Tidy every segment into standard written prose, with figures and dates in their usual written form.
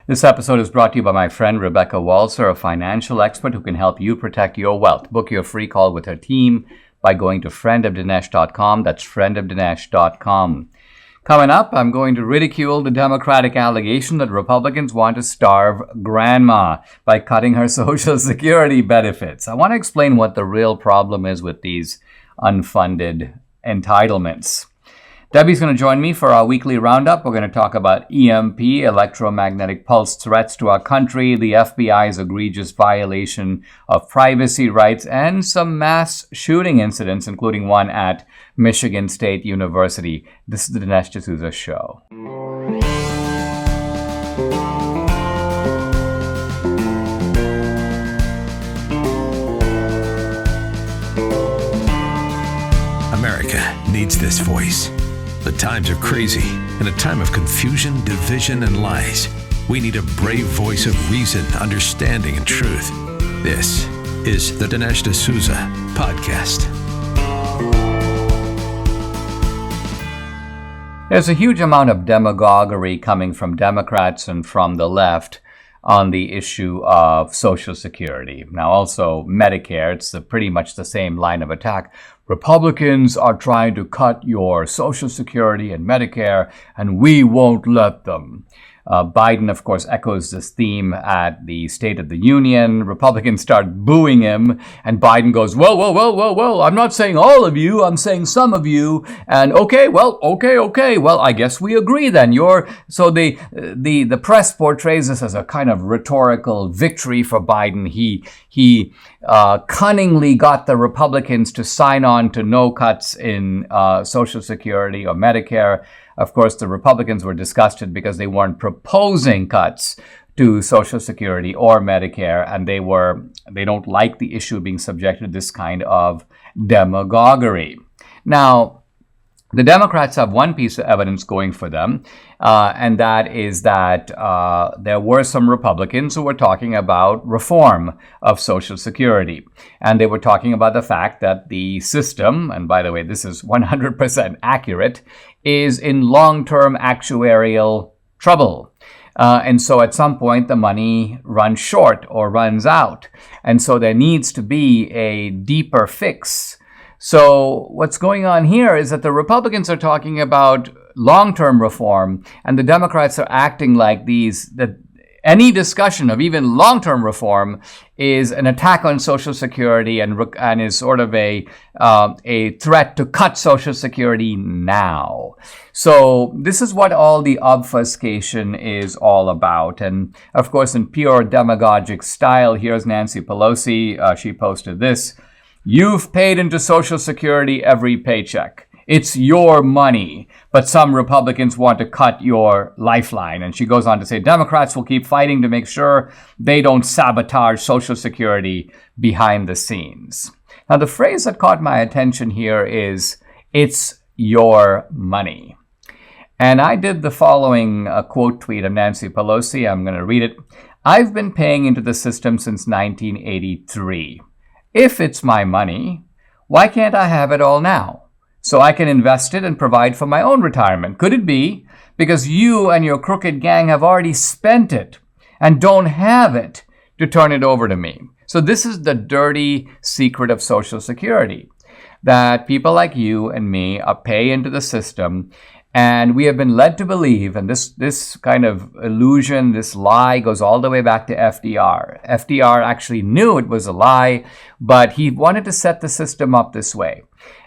This episode is brought to you by my friend Rebecca Walser, a financial expert who can help you protect your wealth. Book your free call with her team by going to friendofdinesh.com. That's friendofdinesh.com. Coming up, I'm going to ridicule the Democratic allegation that Republicans want to starve grandma by cutting her Social Security benefits. I want to explain what the real problem is with these unfunded entitlements. Debbie's going to join me for our weekly roundup. We're going to talk about EMP, electromagnetic pulse threats to our country, the FBI's egregious violation of privacy rights, and some mass shooting incidents, including one at Michigan State University. This is the Dinesh D'Souza Show. America needs this voice. The times are crazy. In a time of confusion, division, and lies, we need a brave voice of reason, understanding, and truth. This is the Dinesh D'Souza Podcast. There's a huge amount of demagoguery coming from Democrats and from the left on the issue of Social Security. Now, also Medicare, it's pretty much the same line of attack. Republicans are trying to cut your Social Security and Medicare, and we won't let them. Biden, of course, echoes this theme at the State of the Union. Republicans start booing him, and Biden goes, well, I'm not saying all of you, I'm saying some of you. And okay, well, I guess we agree then. So the press portrays this as a kind of rhetorical victory for Biden. He cunningly got the Republicans to sign on to no cuts in Social Security or Medicare. Of course, the Republicans were disgusted because they weren't proposing cuts to Social Security or Medicare, and they don't like the issue being subjected to this kind of demagoguery. Now, the Democrats have one piece of evidence going for them, and that is that there were some Republicans who were talking about reform of Social Security. And they were talking about the fact that the system, and by the way, this is 100% accurate, is in long-term actuarial trouble. And so at some point, the money runs short or runs out. And so there needs to be a deeper fix. So what's going on here is that the Republicans are talking about long-term reform, and the Democrats are acting like that any discussion of even long-term reform is an attack on Social Security and is sort of a threat to cut Social Security now. So this is what all the obfuscation is all about. And of course, in pure demagogic style, here's Nancy Pelosi. She posted this. You've paid into Social Security every paycheck. It's your money, but some Republicans want to cut your lifeline. And she goes on to say, Democrats will keep fighting to make sure they don't sabotage Social Security behind the scenes. Now, the phrase that caught my attention here is, it's your money. And I did the following quote tweet of Nancy Pelosi. I'm going to read it. I've been paying into the system since 1983. If it's my money, why can't I have it all now? So I can invest it and provide for my own retirement. Could it be because you and your crooked gang have already spent it and don't have it to turn it over to me? So this is the dirty secret of Social Security, that people like you and me pay into the system, and we have been led to believe, and this kind of illusion, this lie goes all the way back to FDR. FDR actually knew it was a lie, but he wanted to set the system up this way.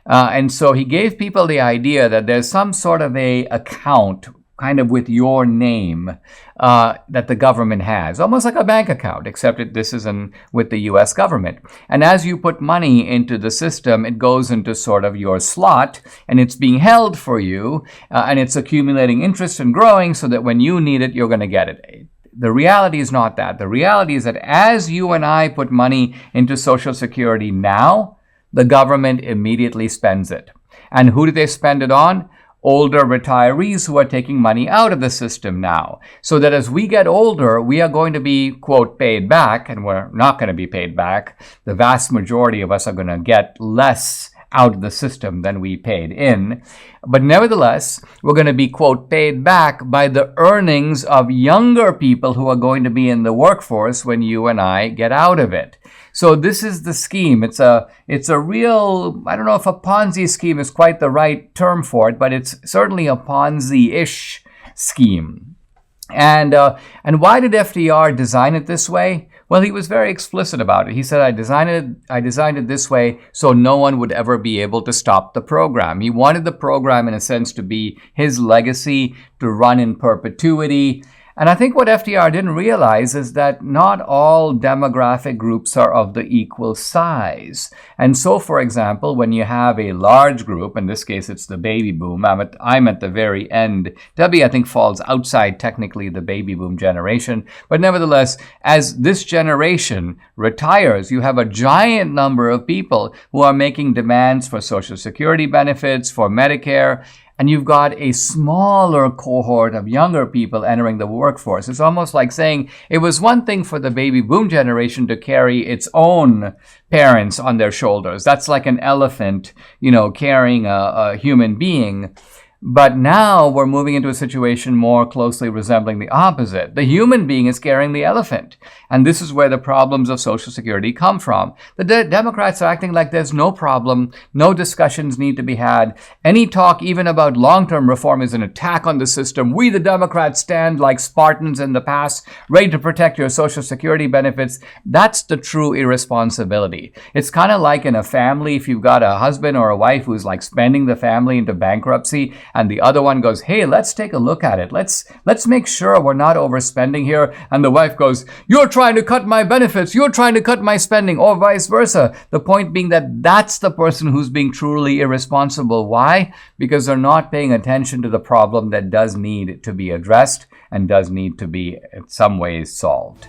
And so he gave people the idea that there's some sort of a account kind of with your name that the government has, almost like a bank account, except this is with the U.S. government. And as you put money into the system, it goes into sort of your slot, and it's being held for you, and it's accumulating interest and growing so that when you need it, you're going to get it. The reality is not that. The reality is that as you and I put money into Social Security now, the government immediately spends it. And who do they spend it on? Older retirees who are taking money out of the system now. So that as we get older, we are going to be, quote, paid back, and we're not going to be paid back. The vast majority of us are going to get less out of the system than we paid in. But nevertheless, we're going to be, quote, paid back by the earnings of younger people who are going to be in the workforce when you and I get out of it. So this is the scheme. It's a real, I don't know if a Ponzi scheme is quite the right term for it, but it's certainly a Ponzi-ish scheme. And why did FDR design it this way? Well, he was very explicit about it. He said, I designed it this way so no one would ever be able to stop the program. He wanted the program, in a sense, to be his legacy, to run in perpetuity. And I think what FDR didn't realize is that not all demographic groups are of the equal size. And so, for example, when you have a large group, in this case it's the baby boom, I'm at the very end. Debbie, I think, falls outside technically the baby boom generation. But nevertheless, as this generation retires, you have a giant number of people who are making demands for Social Security benefits, for Medicare, and you've got a smaller cohort of younger people entering the workforce. It's almost like saying it was one thing for the baby boom generation to carry its own parents on their shoulders. That's like an elephant, carrying a human being. But now we're moving into a situation more closely resembling the opposite. The human being is carrying the elephant. And this is where the problems of Social Security come from. The Democrats are acting like there's no problem, no discussions need to be had. Any talk even about long-term reform is an attack on the system. We, the Democrats, stand like Spartans in the past, ready to protect your Social Security benefits. That's the true irresponsibility. It's kind of like in a family, if you've got a husband or a wife who's like spending the family into bankruptcy, and the other one goes, hey, let's take a look at it. Let's make sure we're not overspending here. And the wife goes, you're trying to cut my benefits. You're trying to cut my spending, or vice versa. The point being that that's the person who's being truly irresponsible. Why? Because they're not paying attention to the problem that does need to be addressed and does need to be in some ways solved.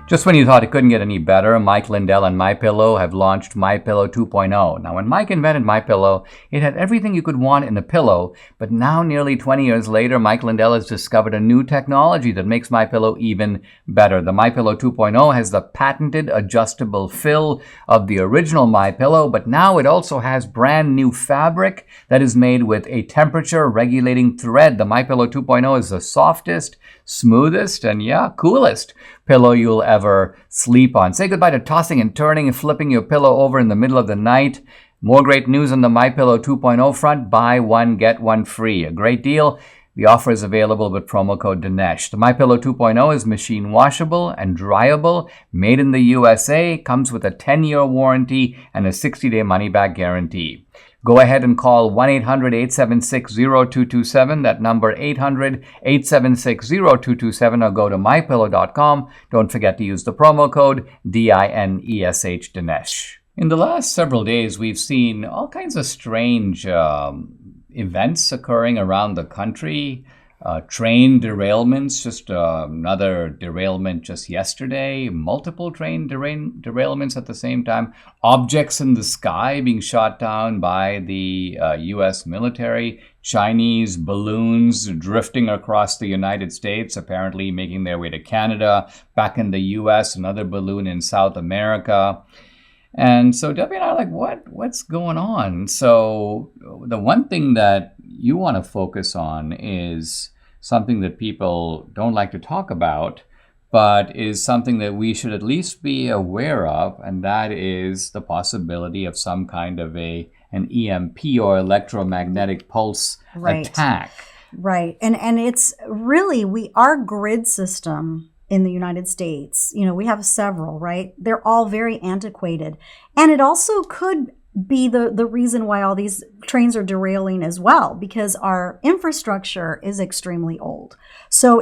Just when you thought it couldn't get any better, Mike Lindell and MyPillow have launched MyPillow 2.0. Now, when Mike invented MyPillow, it had everything you could want in a pillow, but now, nearly 20 years later, Mike Lindell has discovered a new technology that makes MyPillow even better. The MyPillow 2.0 has the patented adjustable fill of the original MyPillow, but now it also has brand new fabric that is made with a temperature-regulating thread. The MyPillow 2.0 is the softest, smoothest, and coolest pillow you'll ever sleep on. Say goodbye to tossing and turning and flipping your pillow over in the middle of the night. More great news on the MyPillow 2.0 front. Buy one, get one free. A great deal. The offer is available with promo code Dinesh. The MyPillow 2.0 is machine washable and dryable, made in the USA, comes with a 10-year warranty and a 60-day money-back guarantee. Go ahead and call 1-800-876-0227, that number 800-876-0227, or go to mypillow.com. Don't forget to use the promo code DINESH, Dinesh. In the last several days, we've seen all kinds of strange events occurring around the country. Train derailments, just another derailment just yesterday, multiple train derailments at the same time, objects in the sky being shot down by the U.S. military, Chinese balloons drifting across the United States, apparently making their way to Canada, back in the U.S., another balloon in South America. And so Debbie and I are like, what's going on? So the one thing that you want to focus on is something that people don't like to talk about, but is something that we should at least be aware of, and that is the possibility of some kind of an EMP or electromagnetic pulse attack. Right. And it's really, our grid system in the United States, we have several, right? They're all very antiquated. And it also could be the reason why all these trains are derailing as well, because our infrastructure is extremely old. So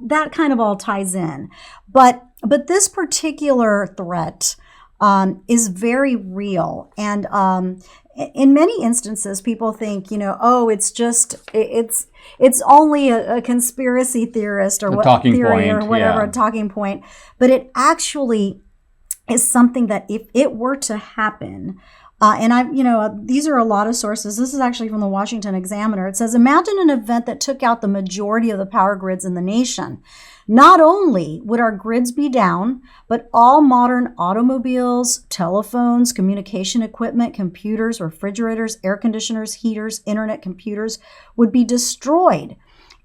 that kind of all ties in. But this particular threat is very real. And in many instances, people think, it's only a conspiracy theorist or whatever, a talking point. But it actually is something that if it were to happen, These are a lot of sources. This is actually from the Washington Examiner. It says, imagine an event that took out the majority of the power grids in the nation. Not only would our grids be down, but all modern automobiles, telephones, communication equipment, computers, refrigerators, air conditioners, heaters, internet computers would be destroyed.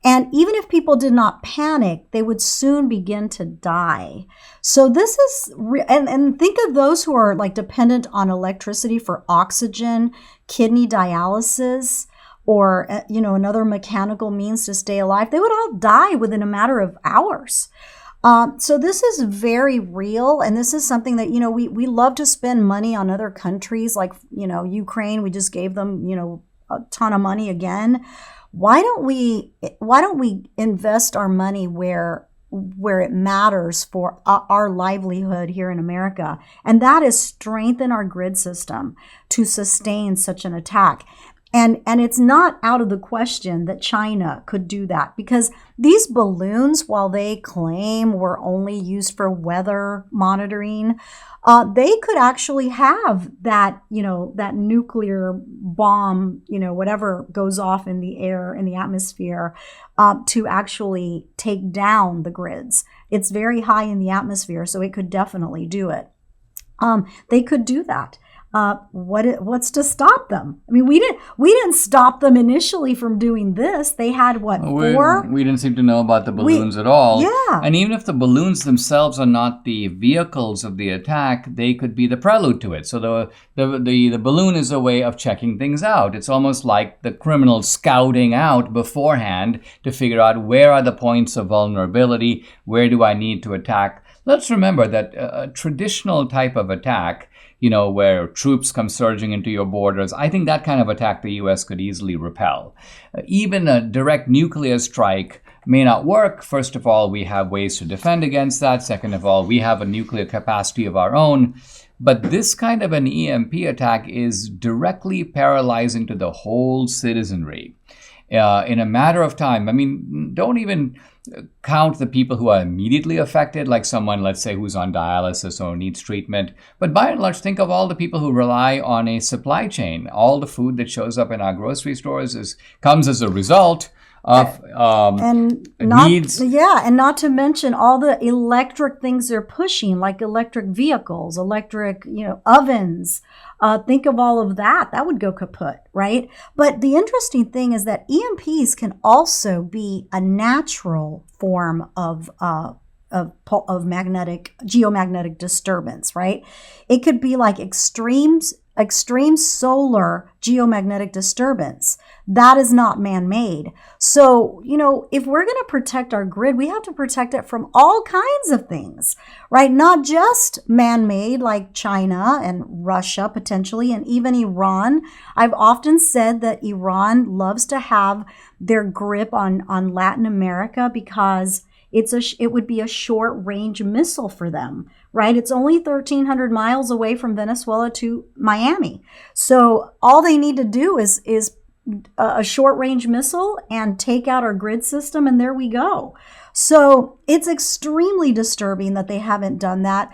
And even if people did not panic, they would soon begin to die. So this is, and think of those who are like dependent on electricity for oxygen, kidney dialysis, or, another mechanical means to stay alive. They would all die within a matter of hours. So this is very real. And this is something that, we love to spend money on other countries like, Ukraine. We just gave them, a ton of money again. Why don't we invest our money where it matters for our livelihood here in America? And that is strengthen our grid system to sustain such an attack. And it's not out of the question that China could do that, because these balloons, while they claim were only used for weather monitoring, they could actually have that, that nuclear bomb, whatever goes off in the air, in the atmosphere, to actually take down the grids. It's very high in the atmosphere, so it could definitely do it. They could do that. What's to stop them? I mean, we didn't stop them initially from doing this. They had four? We didn't seem to know about the balloons at all. Yeah. And even if the balloons themselves are not the vehicles of the attack, they could be the prelude to it. So the balloon is a way of checking things out. It's almost like the criminals scouting out beforehand to figure out where are the points of vulnerability, where do I need to attack. Let's remember that a traditional type of attack, where troops come surging into your borders, I think that kind of attack the U.S. could easily repel. Even a direct nuclear strike may not work. First of all, we have ways to defend against that. Second of all, we have a nuclear capacity of our own. But this kind of an EMP attack is directly paralyzing to the whole citizenry. In a matter of time, I mean, don't even count the people who are immediately affected, like someone, let's say, who's on dialysis or needs treatment. But by and large, think of all the people who rely on a supply chain. All the food that shows up in our grocery stores comes as a result of needs. Yeah, and not to mention all the electric things they're pushing, like electric vehicles, electric, ovens. Think of all of that. That would go kaput, right? But the interesting thing is that EMPs can also be a natural form of geomagnetic disturbance, right? It could be like extreme solar geomagnetic disturbance. That is not man-made. So, if we're going to protect our grid, we have to protect it from all kinds of things, right? Not just man-made like China and Russia potentially, and even Iran. I've often said that Iran loves to have their grip on Latin America because it would be a short-range missile for them, right? It's only 1,300 miles away from Venezuela to Miami. So all they need to do is a short-range missile and take out our grid system, and there we go. So it's extremely disturbing that they haven't done that.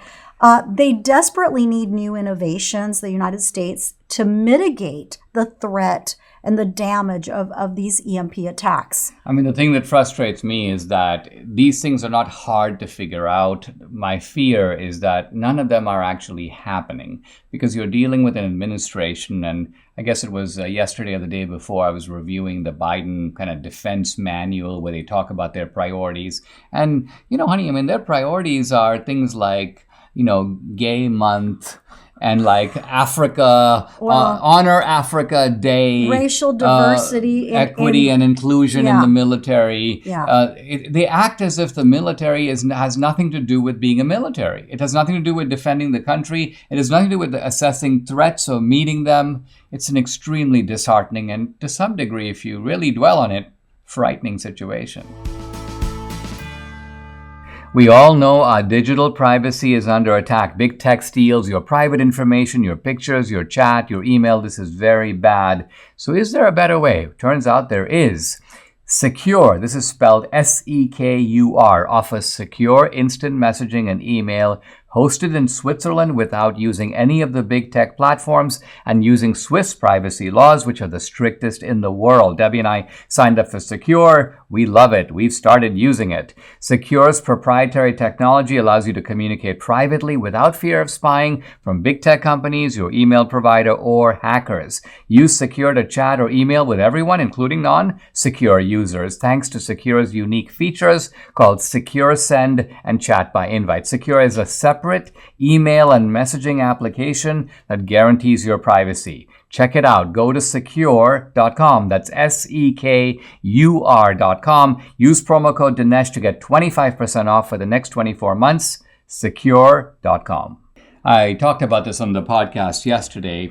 They desperately need new innovations, the United States, to mitigate the threat and the damage of these EMP attacks. I mean, the thing that frustrates me is that these things are not hard to figure out. My fear is that none of them are actually happening because you're dealing with an administration, and I guess it was yesterday or the day before I was reviewing the Biden kind of defense manual where they talk about their priorities. And, honey, I mean, their priorities are things like, Gay Month, and like Africa, Honor Africa Day, racial diversity, equity and inclusion in the military. Yeah. They act as if the military has nothing to do with being a military. It has nothing to do with defending the country. It has nothing to do with assessing threats or meeting them. It's an extremely disheartening and, to some degree, if you really dwell on it, frightening situation. We all know our digital privacy is under attack. Big tech steals your private information, your pictures, your chat, your email. This is very bad. So is there a better way? Turns out there is. Secure, this is spelled S-E-K-U-R, offers secure instant messaging and email hosted in Switzerland without using any of the big tech platforms and using Swiss privacy laws, which are the strictest in the world. Debbie and I signed up for Secure. We love it. We've started using it. Secure's proprietary technology allows you to communicate privately without fear of spying from big tech companies, your email provider, or hackers. Use Secure to chat or email with everyone, including non-secure users, thanks to Secure's unique features called Secure Send and Chat by Invite. Secure is a separate email and messaging application that guarantees your privacy. Check it out. Go to secure.com. That's SEKUR.com. Use promo code Dinesh to get 25% off for the next 24 months. Secure.com. I talked about this on the podcast yesterday,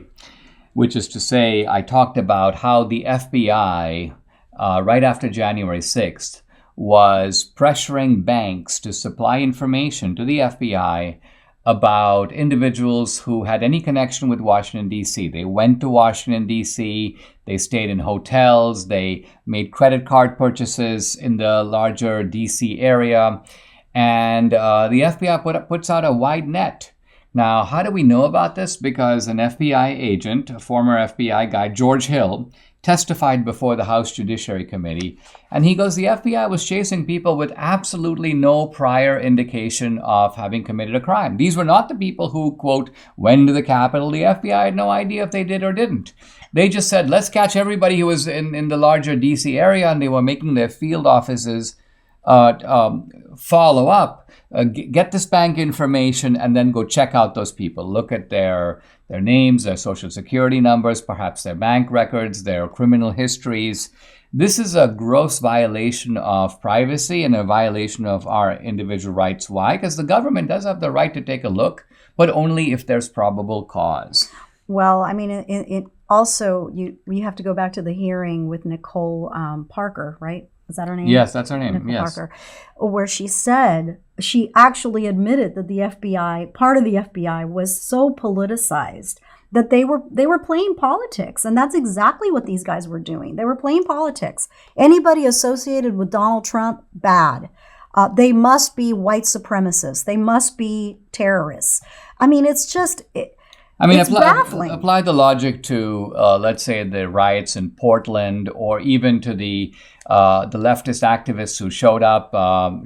which is to say, I talked about how the FBI, right after January 6th, was pressuring banks to supply information to the FBI about individuals who had any connection with Washington, D.C. They went to Washington, D.C., they stayed in hotels, they made credit card purchases in the larger D.C. area, and the FBI puts out a wide net. Now, how do we know about this? Because an FBI agent, a former FBI guy, George Hill, testified before the House Judiciary Committee, and he goes, the FBI was chasing people with absolutely no prior indication of having committed a crime. These were not the people who, quote, went to the Capitol. The FBI had no idea if they did or didn't. They just said, let's catch everybody who was in the larger D.C. area, and they were making their field offices follow up, get this bank information, and then go check out those people. Look at their names, their social security numbers, perhaps their bank records, their criminal histories. This is a gross violation of privacy and a violation of our individual rights. Why? Because the government does have the right to take a look, but only if there's probable cause. Well, I mean, it also, you have to go back to the hearing with Nicole Parker, right? Is that her name? Yes, that's her name. Nicole Yes. Parker, where she said, she actually admitted that the FBI, part of the FBI, was so politicized that they were playing politics. And that's exactly what these guys were doing. They were playing politics. Anybody associated with Donald Trump, bad. They must be white supremacists. They must be terrorists. I mean, it's just... it's baffling. Apply the logic to, let's say, the riots in Portland, or even to the leftist activists who showed up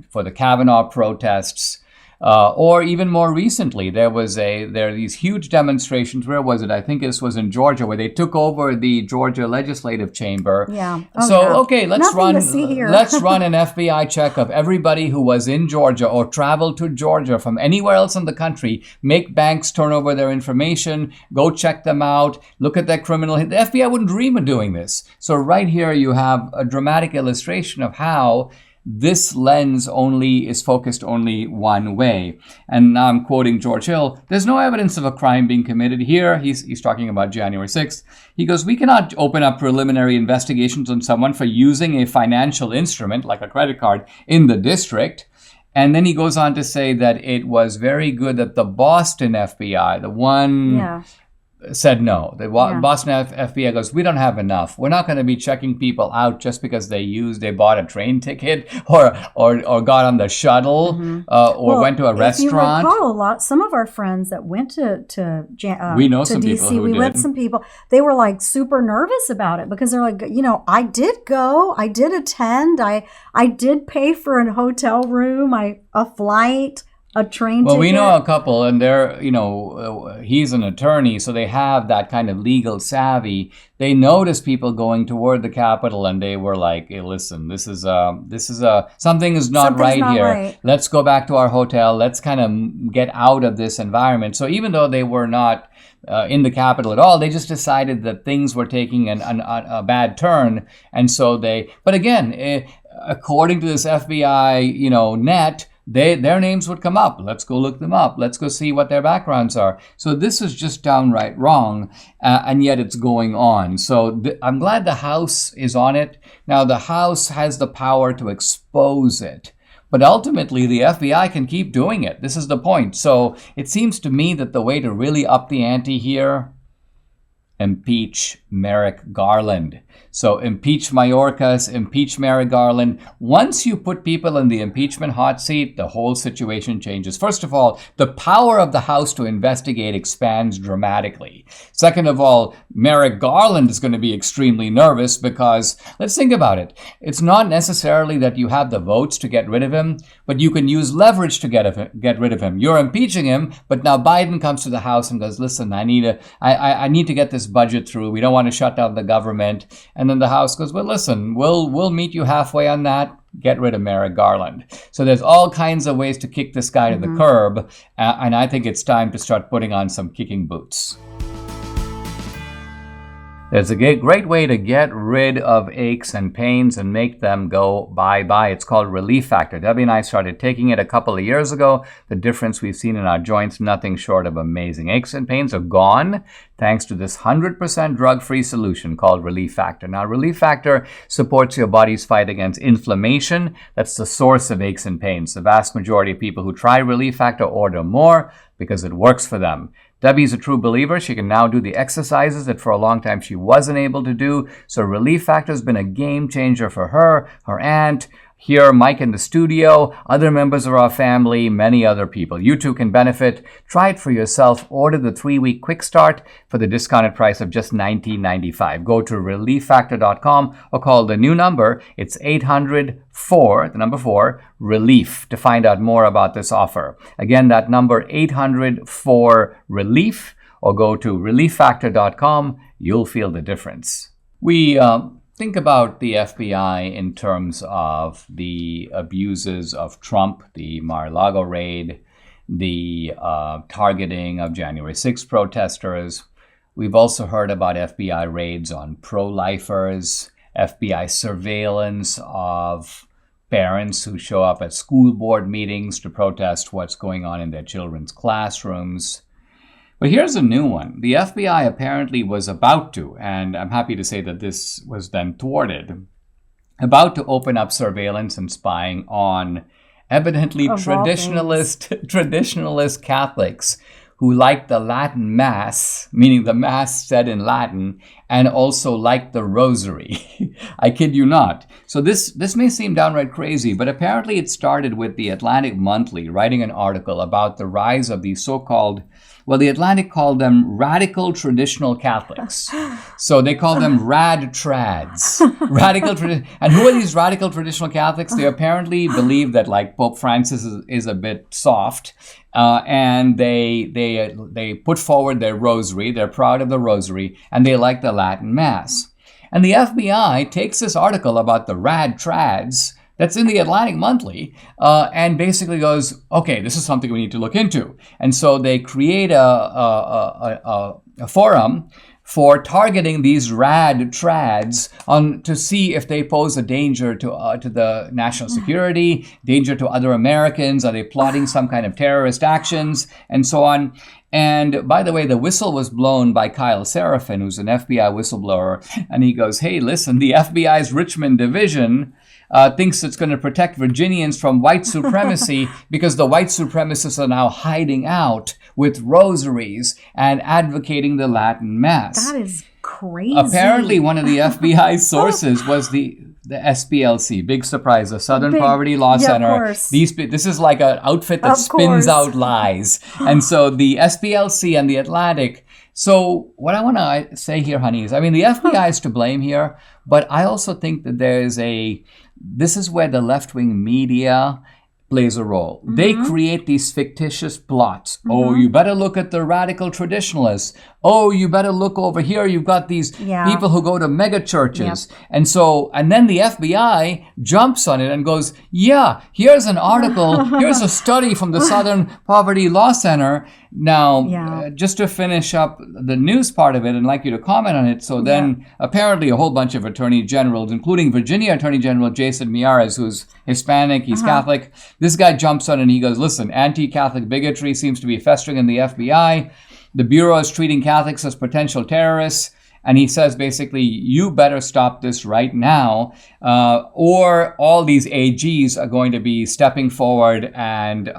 for the Kavanaugh protests, or even more recently, there are these huge demonstrations. Where was it? I think this was in Georgia, where they took over the Georgia Legislative Chamber. Yeah. Okay, let's run an FBI check of everybody who was in Georgia or traveled to Georgia from anywhere else in the country. Make banks turn over their information, go check them out, look at their criminal. The FBI wouldn't dream of doing this. So right here you have a dramatic illustration of how this lens is focused only one way. And now I'm quoting George Hill. There's no evidence of a crime being committed here. He's talking about January 6th. He goes, we cannot open up preliminary investigations on someone for using a financial instrument like a credit card in the district. And then he goes on to say that it was very good that the Boston FBI, the one... said no. The Boston FBI goes, we don't have enough. We're not going to be checking people out just because they bought a train ticket or got on the shuttle went to a restaurant. If you recall, some of our friends that went to we know some DC, people who did. met some people. They were like super nervous about it because they're like, I did go, I did attend, I did pay for a hotel room, a flight, a train ticket. Well, we know a couple, and they're, he's an attorney, so they have that kind of legal savvy. They noticed people going toward the Capitol, and they were like, hey, listen, something is not right here. Right. Let's go back to our hotel. Let's kind of get out of this environment. So even though they were not in the Capitol at all, they just decided that things were taking a bad turn. And so but again, according to this FBI, net, their names would come up. Let's go look them up. Let's go see what their backgrounds are. So this is just downright wrong, and yet it's going on. So I'm glad the House is on it. Now, the House has the power to expose it, but ultimately the FBI can keep doing it. This is the point. So it seems to me that the way to really up the ante here, impeach Merrick Garland. So impeach Mayorkas, impeach Merrick Garland. Once you put people in the impeachment hot seat, the whole situation changes. First of all, the power of the House to investigate expands dramatically. Second of all, Merrick Garland is going to be extremely nervous because, let's think about it. It's not necessarily that you have the votes to get rid of him, but you can use leverage to get rid of him. You're impeaching him, but now Biden comes to the House and goes, listen, I need to get this budget through. We don't want to shut down the government. And then the House goes, well, listen, we'll meet you halfway on that. Get rid of Merrick Garland. So there's all kinds of ways to kick this guy to the curb. And I think it's time to start putting on some kicking boots. There's a great way to get rid of aches and pains and make them go bye-bye. It's called Relief Factor. Debbie and I started taking it a couple of years ago. The difference we've seen in our joints, nothing short of amazing. Aches and pains are gone thanks to this 100% drug-free solution called Relief Factor. Now, Relief Factor supports your body's fight against inflammation. That's the source of aches and pains. The vast majority of people who try Relief Factor order more because it works for them. Debbie's a true believer. She can now do the exercises that for a long time she wasn't able to do. So Relief Factor has been a game changer for her, her aunt, here, Mike in the studio, other members of our family, many other people. You too can benefit. Try it for yourself. Order the 3-week quick start for the discounted price of just $19.95. Go to relieffactor.com or call the new number. It's 800-4-RELIEF to find out more about this offer. Again, that number 800-4-RELIEF or go to relieffactor.com. You'll feel the difference. We think about the FBI in terms of the abuses of Trump, the Mar-a-Lago raid, the targeting of January 6th protesters. We've also heard about FBI raids on pro-lifers, FBI surveillance of parents who show up at school board meetings to protest what's going on in their children's classrooms. But here's a new one. The FBI apparently was about to, and I'm happy to say that this was then thwarted, about to open up surveillance and spying on evidently traditionalist Catholics who like the Latin Mass, meaning the Mass said in Latin, and also like the Rosary. I kid you not. So this may seem downright crazy, but apparently it started with the Atlantic Monthly writing an article about the rise of these so-called, well, the Atlantic called them radical traditional Catholics. So they call them rad trads. And who are these radical traditional Catholics? They apparently believe that like Pope Francis is a bit soft, and they put forward their rosary. They're proud of the rosary, and they like the Latin Mass. And the FBI takes this article about the rad trads that's in the Atlantic Monthly, and basically goes, okay, this is something we need to look into. And so they create a forum for targeting these rad trads to see if they pose a danger to the national security, danger to other Americans, are they plotting some kind of terrorist actions, and so on. And by the way, the whistle was blown by Kyle Seraphin, who's an FBI whistleblower, and he goes, hey, listen, the FBI's Richmond Division thinks it's going to protect Virginians from white supremacy because the white supremacists are now hiding out with rosaries and advocating the Latin Mass. That is crazy. Apparently, one of the FBI sources was the SPLC. Big surprise, the Southern Poverty Law Center. This is like an outfit that spins out lies. And so the SPLC and the Atlantic. So what I want to say here, honey, is, I mean, the FBI is to blame here, but I also think that this is where the left-wing media plays a role. Mm-hmm. They create these fictitious plots. Mm-hmm. Oh, you better look at the radical traditionalists. Oh, you better look over here. You've got these people who go to mega churches. Yep. And then the FBI jumps on it and goes, yeah, here's an article. Here's a study from the Southern Poverty Law Center. Now, just to finish up the news part of it, and I'd like you to comment on it. So then apparently a whole bunch of attorney generals, including Virginia Attorney General Jason Miyares, who's Hispanic, he's Catholic. This guy jumps on and he goes, listen, anti-Catholic bigotry seems to be festering in the FBI. The Bureau is treating Catholics as potential terrorists. And he says, basically, you better stop this right now, or all these AGs are going to be stepping forward and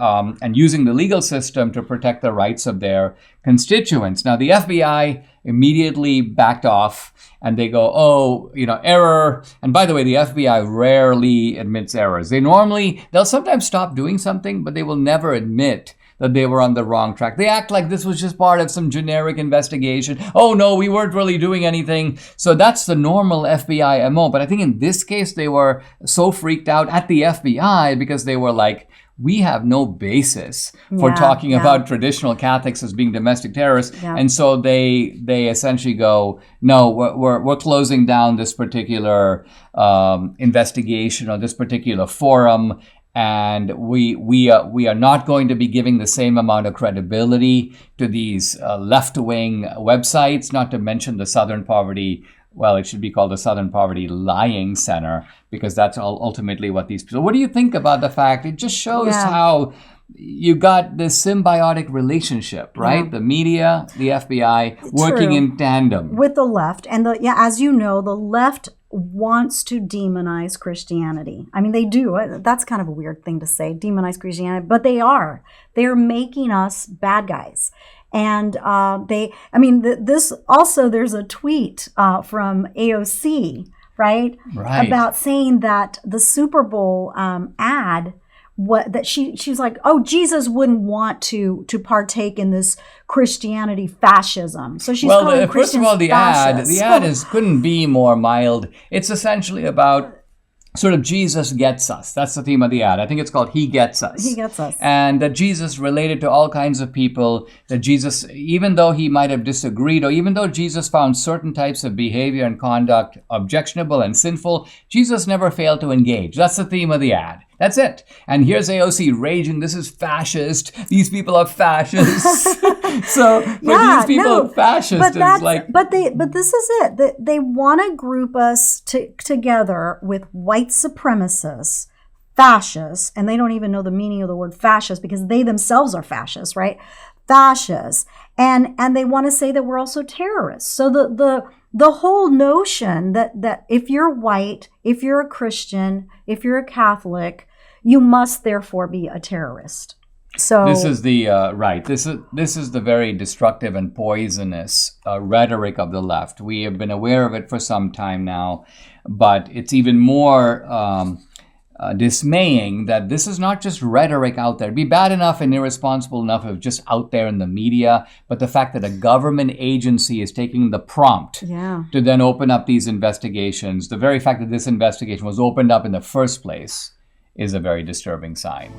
using the legal system to protect the rights of their constituents. Now, the FBI immediately backed off, and they go, oh, error. And by the way, the FBI rarely admits errors. They'll sometimes stop doing something, but they will never admit that they were on the wrong track. They act like this was just part of some generic investigation. Oh no, we weren't really doing anything. So that's the normal FBI MO. But I think in this case, they were so freaked out at the FBI because they were like, we have no basis for talking about traditional Catholics as being domestic terrorists. Yeah. And so they essentially go, no, we're closing down this particular investigation or this particular forum. And we are not going to be giving the same amount of credibility to these left-wing websites, not to mention the Southern Poverty. Well, it should be called the Southern Poverty Lying Center, because that's ultimately what these people. What do you think about the fact? It just shows how you got this symbiotic relationship, right? The media, the FBI, working in tandem with the left, and as you know, the left wants to demonize Christianity. I mean, they do. That's kind of a weird thing to say, demonize Christianity, but they are. They're making us bad guys. And this also, there's a tweet from AOC, right? About saying that the Super Bowl ad, she's like, oh, Jesus wouldn't want to partake in this Christianity fascism. So she's calling Christians first of all, the fascists. ad couldn't be more mild. It's essentially about sort of Jesus gets us. That's the theme of the ad. I think it's called He Gets Us. He Gets Us. And that Jesus related to all kinds of people, that Jesus, even though he might have disagreed, or even though Jesus found certain types of behavior and conduct objectionable and sinful, Jesus never failed to engage. That's the theme of the ad. That's it. And here's AOC raging, this is fascist. These people are fascists. So for these people, fascist is like... But this is it. They want to group us together with white supremacists, fascists, and they don't even know the meaning of the word fascist because they themselves are fascists, right? Fascists. And they want to say that we're also terrorists. So the whole notion that if you're white, if you're a Christian, if you're a Catholic, you must therefore be a terrorist. So this is the This is the very destructive and poisonous rhetoric of the left. We have been aware of it for some time now, but it's even more dismaying that this is not just rhetoric out there. It'd be bad enough and irresponsible enough if just out there in the media, but the fact that a government agency is taking the prompt to then open up these investigations, the very fact that this investigation was opened up in the first place is a very disturbing sign.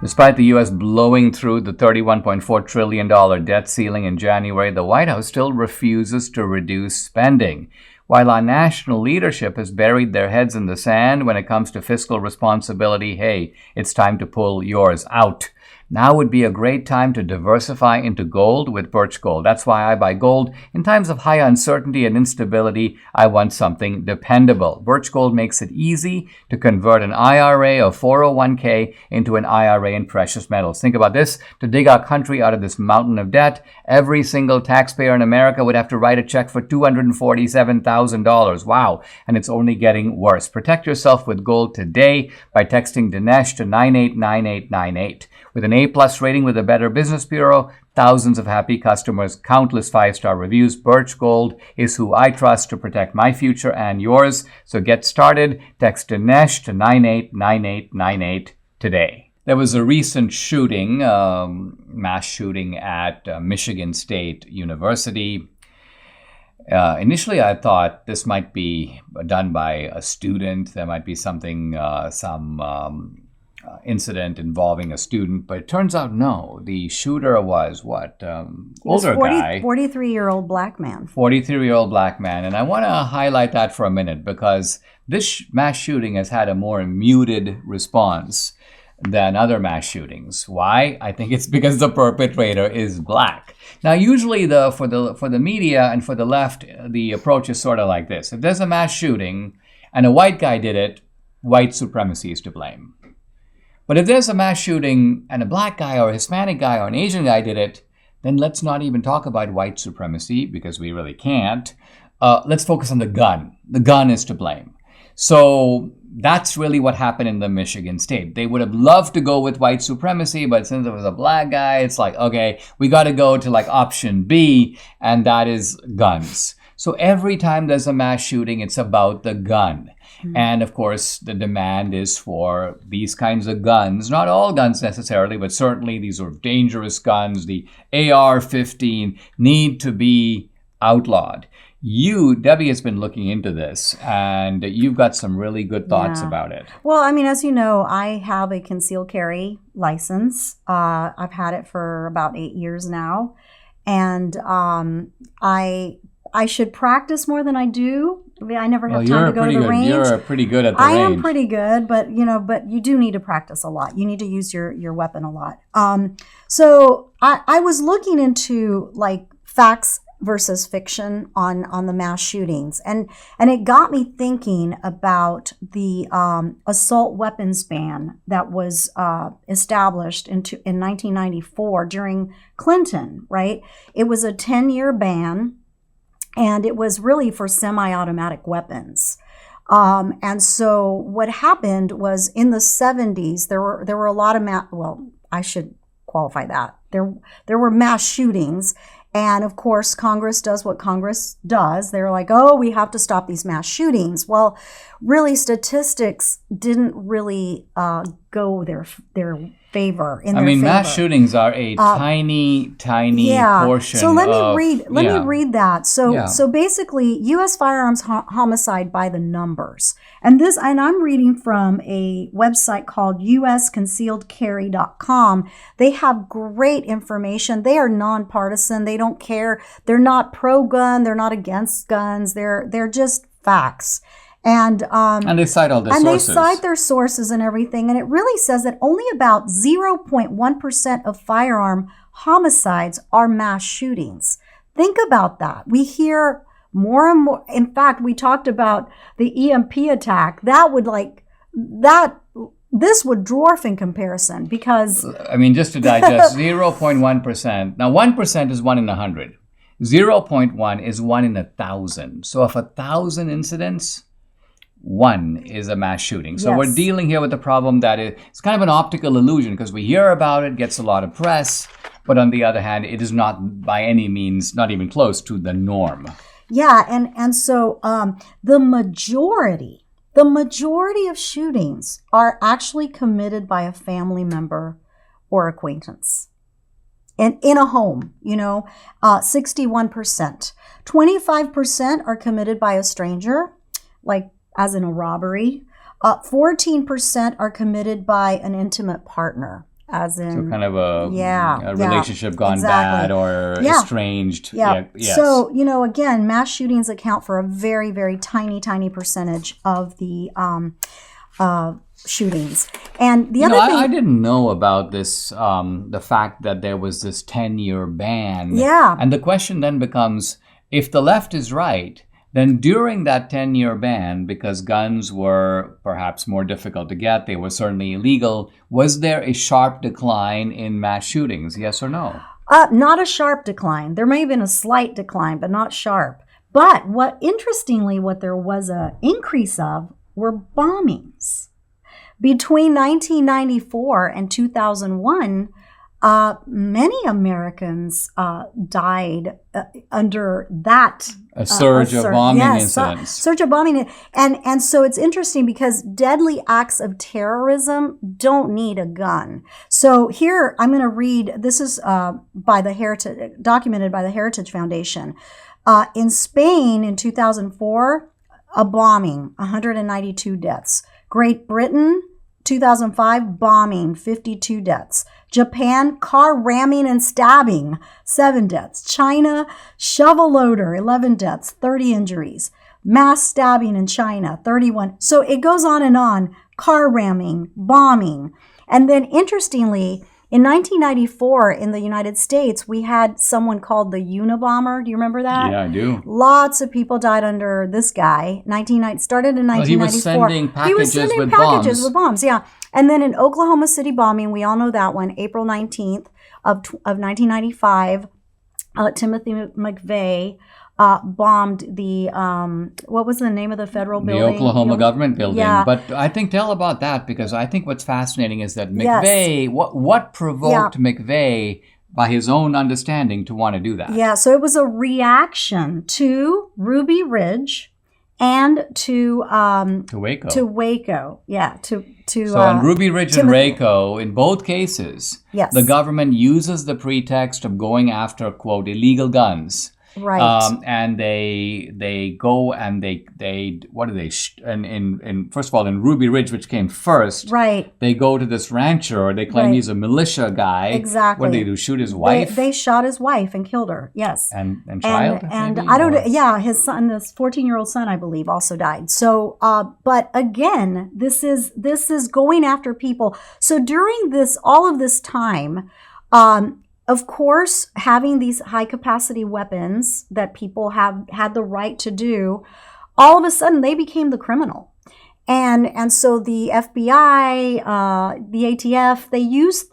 Despite the U.S. blowing through the $31.4 trillion debt ceiling in January, the White House still refuses to reduce spending. While our national leadership has buried their heads in the sand when it comes to fiscal responsibility, hey, it's time to pull yours out. Now would be a great time to diversify into gold with Birch Gold. That's why I buy gold. In times of high uncertainty and instability, I want something dependable. Birch Gold makes it easy to convert an IRA or 401k into an IRA in precious metals. Think about this. To dig our country out of this mountain of debt, every single taxpayer in America would have to write a check for $247,000. Wow. And it's only getting worse. Protect yourself with gold today by texting Dinesh to 989898. With an A-plus rating with the Better Business Bureau, thousands of happy customers, countless 5-star reviews, Birch Gold is who I trust to protect my future and yours. So get started. Text Dinesh to 989898 today. There was a recent shooting, mass shooting at Michigan State University. Initially, I thought this might be done by a student. There might be something, incident involving a student, but it turns out no. The shooter was older guy. 43-year-old black man. 43-year-old black man. And I want to highlight that for a minute because this mass shooting has had a more muted response than other mass shootings. Why? I think it's because the perpetrator is black. Now, usually for the media and for the left, the approach is sort of like this. If there's a mass shooting and a white guy did it, white supremacy is to blame. But if there's a mass shooting and a black guy or a Hispanic guy or an Asian guy did it, then let's not even talk about white supremacy because we really can't. Let's focus on the gun. The gun is to blame. So that's really what happened in the Michigan state. They would have loved to go with white supremacy, but since it was a black guy, it's like, okay, we got to go to like option B, and that is guns. So every time there's a mass shooting, it's about the gun. And of course, the demand is for these kinds of guns, not all guns necessarily, but certainly these are dangerous guns. The AR-15 need to be outlawed. Debbie, has been looking into this, and you've got some really good thoughts about it. Well, I mean, as you know, I have a concealed carry license. I've had it for about 8 years now, and I should practice more than I do. I never have time to go to the range. You're pretty good at the range. I am pretty good, but you do need to practice a lot. You need to use your weapon a lot. So I was looking into like facts versus fiction on the mass shootings, and it got me thinking about the assault weapons ban that was established in 1994 during Clinton. Right, it was a 10-year ban. And it was really for semi-automatic weapons. And so what happened was in the 70s, there were a lot of I should qualify that. There were mass shootings. And of course, Congress does what Congress does. They're like, oh, we have to stop these mass shootings. Well, really, statistics didn't really go their favor. Mass shootings are a tiny portion. So let me read that. So basically, U.S. firearms homicide by the numbers, and I'm reading from a website called usconcealedcarry.com. They have great information. They are nonpartisan. They don't care. They're not pro-gun. They're not against guns. They're just facts. And they cite all their sources. And they cite their sources and everything. And it really says that only about 0.1% of firearm homicides are mass shootings. Think about that. We hear more and more. In fact, we talked about the EMP attack. This would dwarf in comparison because... just to digest, 0.1%. Now, 1% is 1 in 100. 0.1 is 1 in 1,000. So of 1,000 incidents... 1 is a mass shooting. So we're dealing here with the problem that it's kind of an optical illusion because we hear about it, gets a lot of press, but on the other hand, it is not by any means, not even close to the norm. Yeah, and so the majority of shootings are actually committed by a family member or acquaintance. And in a home, 61%. 25% are committed by a stranger, like as in a robbery. 14% are committed by an intimate partner, as in... So kind of a relationship gone bad or estranged. Yeah. Yes. So, again, mass shootings account for a very, very tiny percentage of the shootings. And the other thing... I didn't know about this, the fact that there was this 10-year ban. Yeah. And the question then becomes, if the left is right... then during that 10-year ban, because guns were perhaps more difficult to get, they were certainly illegal, was there a sharp decline in mass shootings, yes or no? Not a sharp decline. There may have been a slight decline, but not sharp. But what there was an increase of were bombings. Between 1994 and 2001, many Americans died under that a surge of bombing incidents. Surge of bombing, and so it's interesting because deadly acts of terrorism don't need a gun. So here I'm going to read. This is documented by the Heritage Foundation. In Spain in 2004, a bombing, 192 deaths. Great Britain, 2005, bombing, 52 deaths. Japan, car ramming and stabbing, 7 deaths. China, shovel loader, 11 deaths, 30 injuries. Mass stabbing in China, 31. So it goes on, car ramming, bombing. And then interestingly, in 1994 in the United States, we had someone called the Unabomber. Do you remember that? Yeah, I do. Lots of people died under this guy. Started in 1994. Well, he was sending packages with bombs. Yeah. And then in Oklahoma City bombing, we all know that one, April 19th of 1995, Timothy McVeigh bombed the what was the name of the federal The building? Oklahoma government building. Yeah. But I think tell about that, because I think what's fascinating is that Yes. McVeigh, what provoked McVeigh by his own understanding to want to do that? Yeah, so it was a reaction to Ruby Ridge and to Waco. To Waco. Yeah, to So on Ruby Ridge and Timothy. Waco, in both cases, Yes. the government uses the pretext of going after, quote, illegal guns. Right. And they go and they what do they in first of all, in Ruby Ridge, which came first, Right. they go to this rancher, or they claim Right. he's a militia guy. Exactly. What do they do? Shoot his wife They shot his wife and killed her. Yes. and child. And maybe? I don't know. Or- Yeah, his son, this 14-year-old son, I believe, also died. So, but again, this is going after people. So during all of this time, of course, having these high capacity weapons that people have had the right to do, all of a sudden they became the criminal. And so the FBI, the ATF, they use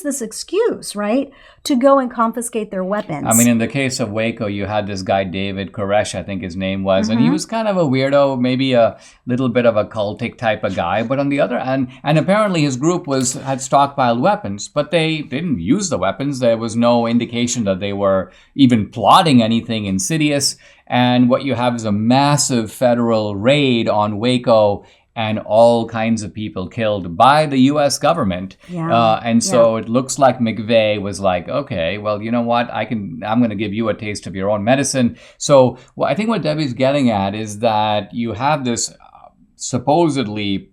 this excuse, right, to go and confiscate their weapons. I mean, in the case of Waco, you had this guy, David Koresh, I think his name was, and he Mm-hmm. was kind of a weirdo, maybe a little bit of a cultic type of guy. But on the other hand, and apparently his group had stockpiled weapons, but they didn't use the weapons. There was no indication that they were even plotting anything insidious. And what you have is a massive federal raid on Waco, and all kinds of people killed by the U.S. government. Yeah. And so it looks like McVeigh was like, okay, well, you know what? I'm going to give you a taste of your own medicine. So I think what Debbie's getting at is that you have this supposedly,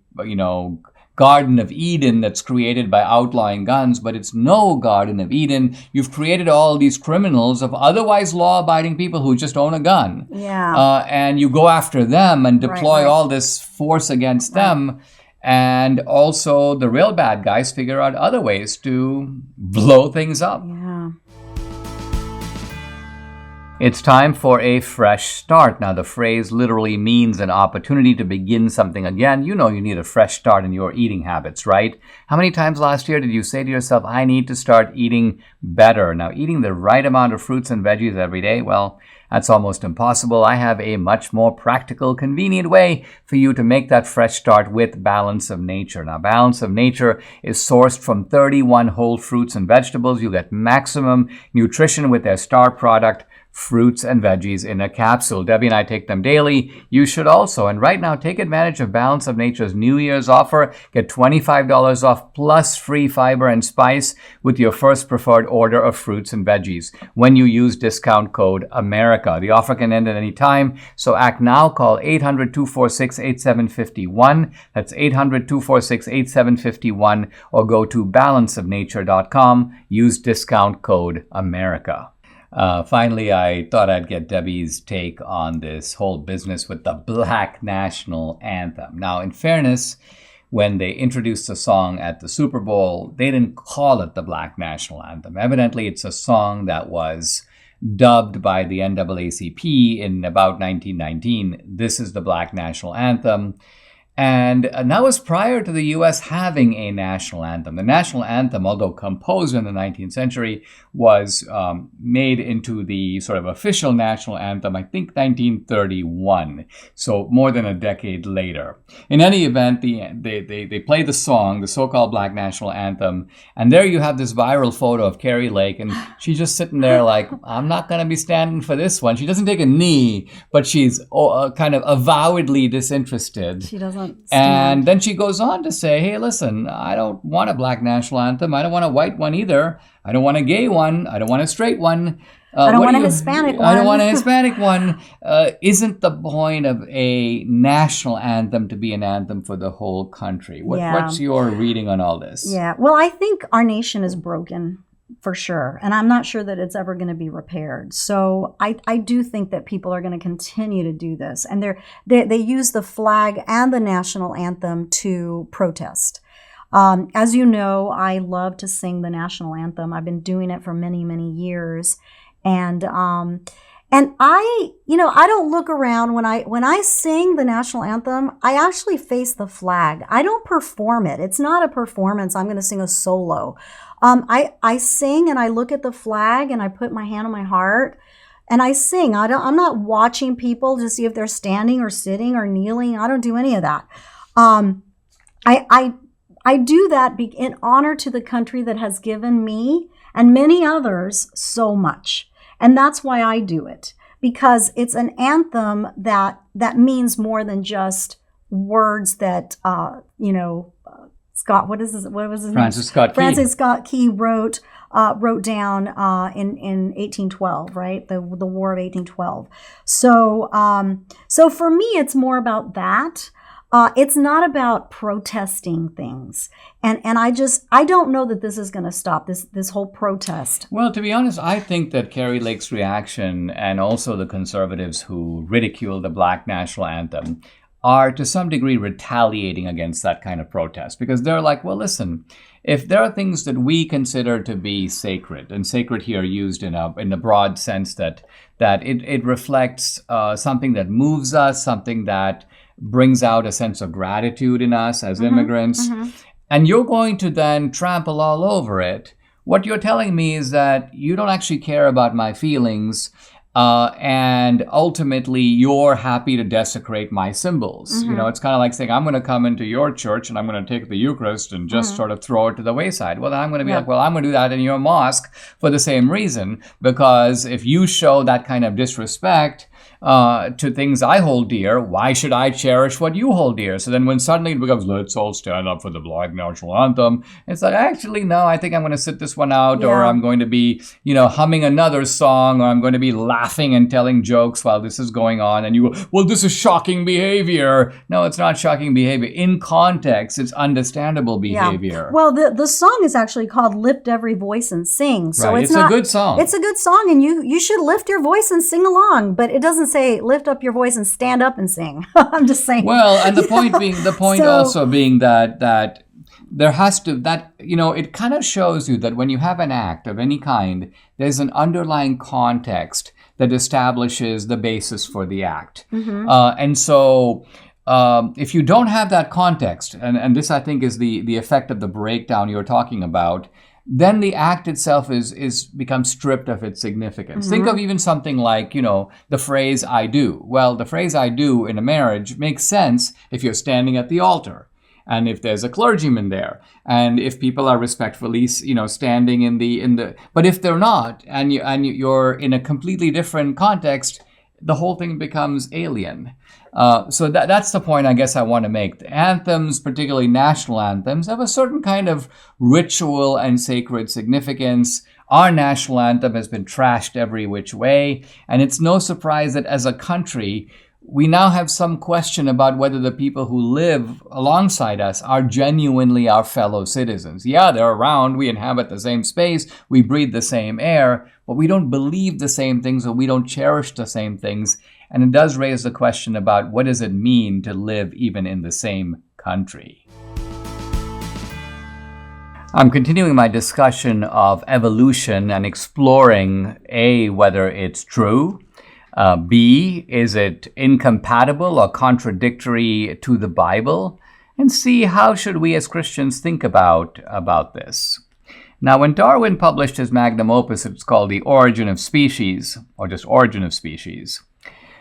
Garden of Eden that's created by outlawing guns, but it's no Garden of Eden. You've created all these criminals of otherwise law-abiding people who just own a gun. Yeah. And you go after them and deploy Right. all this force against them. And also the real bad guys figure out other ways to blow things up. Yeah. It's time for a fresh start. Now, the phrase literally means an opportunity to begin something again. You know you need a fresh start in your eating habits, right? How many times last year did you say to yourself, I need to start eating better? Now, eating the right amount of fruits and veggies every day, well, that's almost impossible. I have a much more practical, convenient way for you to make that fresh start with Balance of Nature. Now, Balance of Nature is sourced from 31 whole fruits and vegetables. You get maximum nutrition with their star product, fruits and veggies in a capsule. Debbie and I take them daily. You should also. And right now, take advantage of Balance of Nature's New Year's offer. Get $25 off plus free fiber and spice with your first preferred order of fruits and veggies when you use discount code AMERICA. The offer can end at any time, so act now. Call 800-246-8751. That's 800-246-8751, or go to balanceofnature.com. Use discount code AMERICA. Finally, I thought I'd get Debbie's take on this whole business with the Black National Anthem. Now, in fairness, when they introduced the song at the Super Bowl, they didn't call it the Black National Anthem. Evidently, it's a song that was dubbed by the NAACP in about 1919. This is the Black National Anthem. And that was prior to the U.S. having a national anthem. The national anthem, although composed in the 19th century, was made into the sort of official national anthem, I think, 1931. So more than a decade later. In any event, they play the song, the so-called Black National Anthem, and there you have this viral photo of Carrie Lake, and she's just sitting there like, I'm not going to be standing for this one. She doesn't take a knee, but she's kind of avowedly disinterested. She doesn't. And then she goes on to say, hey, listen, I don't want a black national anthem. I don't want a white one either. I don't want a gay one. I don't want a straight one. I don't want a Hispanic one. I don't want a Hispanic one. Isn't the point of a national anthem to be an anthem for the whole country? What's your reading on all this? Yeah. Well, I think our nation is broken, for sure. And I'm not sure that it's ever going to be repaired. So I do think that people are going to continue to do this. And they use the flag and the national anthem to protest. As you know, I love to sing the national anthem. I've been doing it for many, many years. And I don't look around when I sing the national anthem. I actually face the flag. I don't perform it. It's not a performance. I'm going to sing a solo. I sing and I look at the flag and I put my hand on my heart, and I sing. I'm not watching people to see if they're standing or sitting or kneeling. I don't do any of that. I do that in honor to the country that has given me and many others so much. And that's why I do it, because it's an anthem that means more than just words that, Scott, what was his name? Francis Scott Key wrote down in 1812, right? The War of 1812. So for me, it's more about that. It's not about protesting things. And I don't know that this is going to stop, this whole protest. Well, to be honest, I think that Carrie Lake's reaction and also the conservatives who ridicule the Black national anthem are to some degree retaliating against that kind of protest, because they're like, well, listen, if there are things that we consider to be sacred, and sacred here used in the broad sense that it reflects something that moves us, something that brings out a sense of gratitude in us as immigrants, and you're going to then trample all over it, what you're telling me is that you don't actually care about my feelings, and ultimately you're happy to desecrate my symbols. You know, it's kind of like saying, I'm going to come into your church and I'm going to take the Eucharist and just sort of throw it to the wayside. Well, then I'm going to be like, well, I'm going to do that in your mosque for the same reason, because if you show that kind of disrespect to things I hold dear, why should I cherish what you hold dear? So then when suddenly it becomes, let's all stand up for the Black national anthem, it's like, actually, no, I think I'm going to sit this one out, or I'm going to be, humming another song, or I'm going to be laughing and telling jokes while this is going on. And you go, well, this is shocking behavior. No, it's not shocking behavior. In context, it's understandable behavior. Yeah. Well, the song is actually called Lift Every Voice and Sing. So right. It's a good song. It's a good song, and you should lift your voice and sing along, but it doesn't say lift up your voice and stand up and sing. I'm just saying. Well, and the point also being that there has to, it kind of shows you that when you have an act of any kind, there's an underlying context that establishes the basis for the act. And so if you don't have that context, and this I think is the effect of the breakdown you're talking about, then the act itself becomes stripped of its significance. Think of even something like, the phrase "I do." Well, the phrase "I do" in a marriage makes sense if you're standing at the altar, and if there's a clergyman there, and if people are respectfully, standing in the. But if they're not, and you're in a completely different context, the whole thing becomes alien. So that's the point I guess I want to make. The anthems, particularly national anthems, have a certain kind of ritual and sacred significance. Our national anthem has been trashed every which way, and it's no surprise that as a country, we now have some question about whether the people who live alongside us are genuinely our fellow citizens. Yeah, they're around, we inhabit the same space, we breathe the same air, but we don't believe the same things, or we don't cherish the same things. And it does raise the question about what does it mean to live even in the same country. I'm continuing my discussion of evolution and exploring A, whether it's true, B, is it incompatible or contradictory to the Bible, and C, how should we as Christians think about this? Now, when Darwin published his magnum opus, it's called The Origin of Species, or just Origin of Species.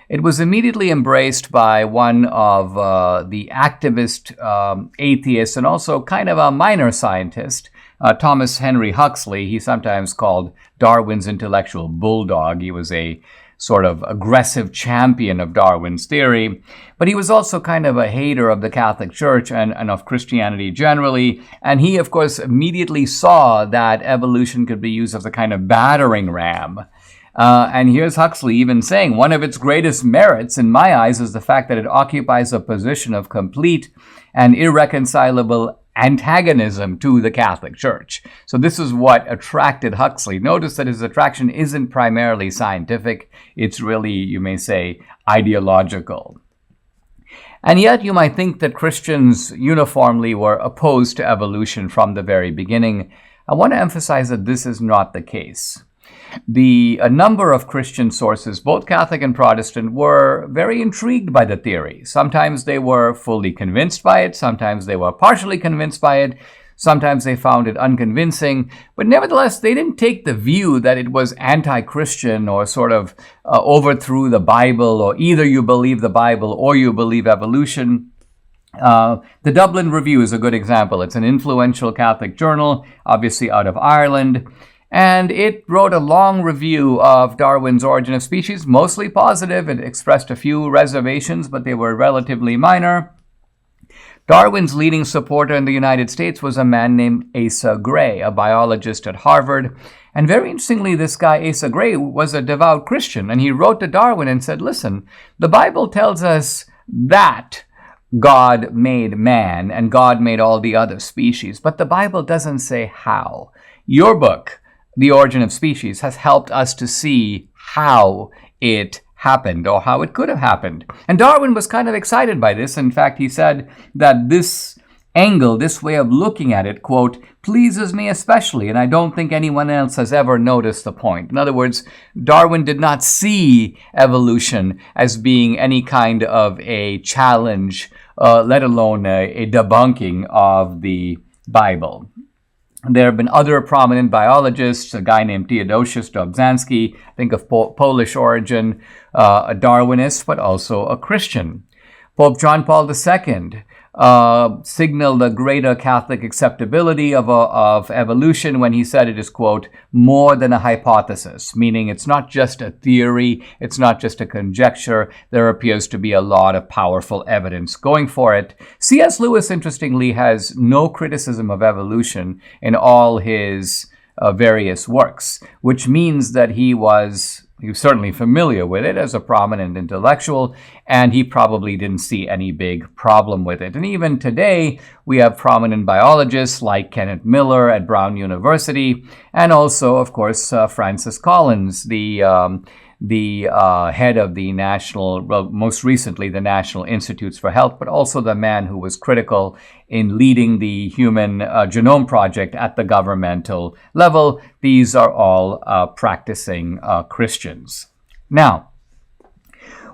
It was immediately embraced by one of the activist atheists and also kind of a minor scientist, Thomas Henry Huxley. He's sometimes called Darwin's intellectual bulldog. He was a sort of aggressive champion of Darwin's theory, but he was also kind of a hater of the Catholic Church and of Christianity generally. And he, of course, immediately saw that evolution could be used as a kind of battering ram. And here's Huxley even saying, one of its greatest merits, in my eyes, is the fact that it occupies a position of complete and irreconcilable antagonism to the Catholic Church. So this is what attracted Huxley. Notice that his attraction isn't primarily scientific. It's really, you may say, ideological. And yet you might think that Christians uniformly were opposed to evolution from the very beginning. I want to emphasize that this is not the case. A number of Christian sources, both Catholic and Protestant, were very intrigued by the theory. Sometimes they were fully convinced by it. Sometimes they were partially convinced by it. Sometimes they found it unconvincing, but nevertheless, they didn't take the view that it was anti-Christian or sort of overthrew the Bible, or either you believe the Bible or you believe evolution. The Dublin Review is a good example. It's an influential Catholic journal, obviously out of Ireland, and it wrote a long review of Darwin's Origin of Species, mostly positive. It expressed a few reservations, but they were relatively minor. Darwin's leading supporter in the United States was a man named Asa Gray, a biologist at Harvard. And very interestingly, this guy, Asa Gray, was a devout Christian, and he wrote to Darwin and said, listen, the Bible tells us that God made man and God made all the other species, but the Bible doesn't say how. Your book, The Origin of Species, has helped us to see how it happened or how it could have happened. And Darwin was kind of excited by this. In fact, he said that this angle, this way of looking at it, quote, pleases me especially, and I don't think anyone else has ever noticed the point. In other words, Darwin did not see evolution as being any kind of a challenge, let alone a debunking of the Bible. There have been other prominent biologists, a guy named Theodosius Dobzhansky, I think of Polish origin, a Darwinist, but also a Christian. Pope John Paul II signaled a greater Catholic acceptability of evolution when he said it is, quote, more than a hypothesis, meaning it's not just a theory, it's not just a conjecture. There appears to be a lot of powerful evidence going for it. C.S. Lewis, interestingly, has no criticism of evolution in all his various works, which means that he was certainly familiar with it as a prominent intellectual, and he probably didn't see any big problem with it. And even today, we have prominent biologists like Kenneth Miller at Brown University, and also, of course, Francis Collins, the head of the most recently the National Institutes for Health, but also the man who was critical in leading the Human Genome Project at the governmental level. These are all practicing Christians. Now,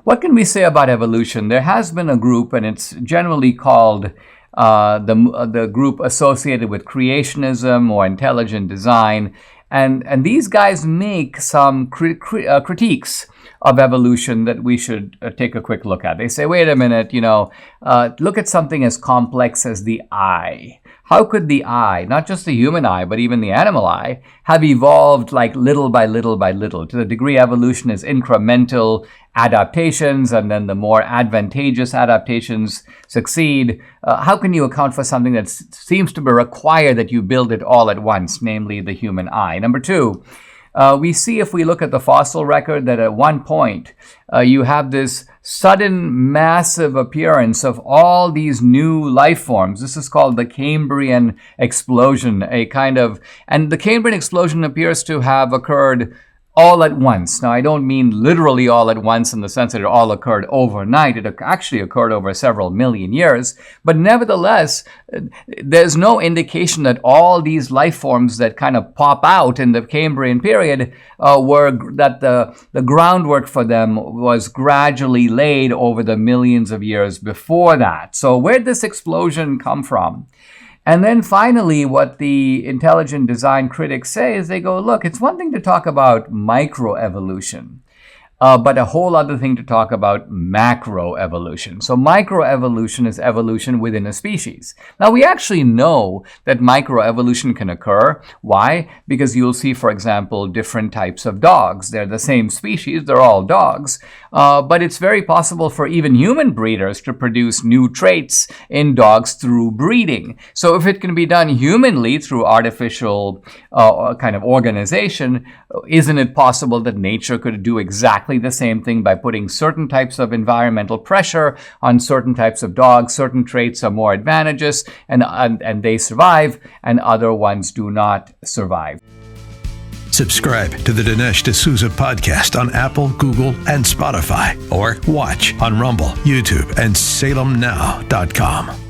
what can we say about evolution? There has been a group, and it's generally called the group associated with creationism or intelligent design. And these guys make some critiques of evolution that we should take a quick look at. They say, wait a minute, look at something as complex as the eye. How could the eye, not just the human eye, but even the animal eye, have evolved like little by little by little? To the degree evolution is incremental adaptations, and then the more advantageous adaptations succeed, how can you account for something that seems to require that you build it all at once, namely the human eye? Number two, we see, if we look at the fossil record, that at one point you have this sudden massive appearance of all these new life forms. This is called the Cambrian explosion, and the Cambrian explosion appears to have occurred all at once. Now, I don't mean literally all at once in the sense that it all occurred overnight. It actually occurred over several million years. But nevertheless, there's no indication that all these life forms that kind of pop out in the Cambrian period the groundwork for them was gradually laid over the millions of years before that. So where did this explosion come from? And then finally, what the intelligent design critics say is they go, look, it's one thing to talk about microevolution, but a whole other thing to talk about macroevolution. So microevolution is evolution within a species. Now, we actually know that microevolution can occur. Why? Because you'll see, for example, different types of dogs. They're the same species. They're all dogs. But it's very possible for even human breeders to produce new traits in dogs through breeding. So if it can be done humanly through artificial kind of organization, isn't it possible that nature could do exactly the same thing by putting certain types of environmental pressure on certain types of dogs? Certain traits are more advantageous and they survive, and other ones do not survive. Subscribe to the Dinesh D'Souza podcast on Apple, Google, and Spotify, or watch on Rumble, YouTube, and SalemNow.com.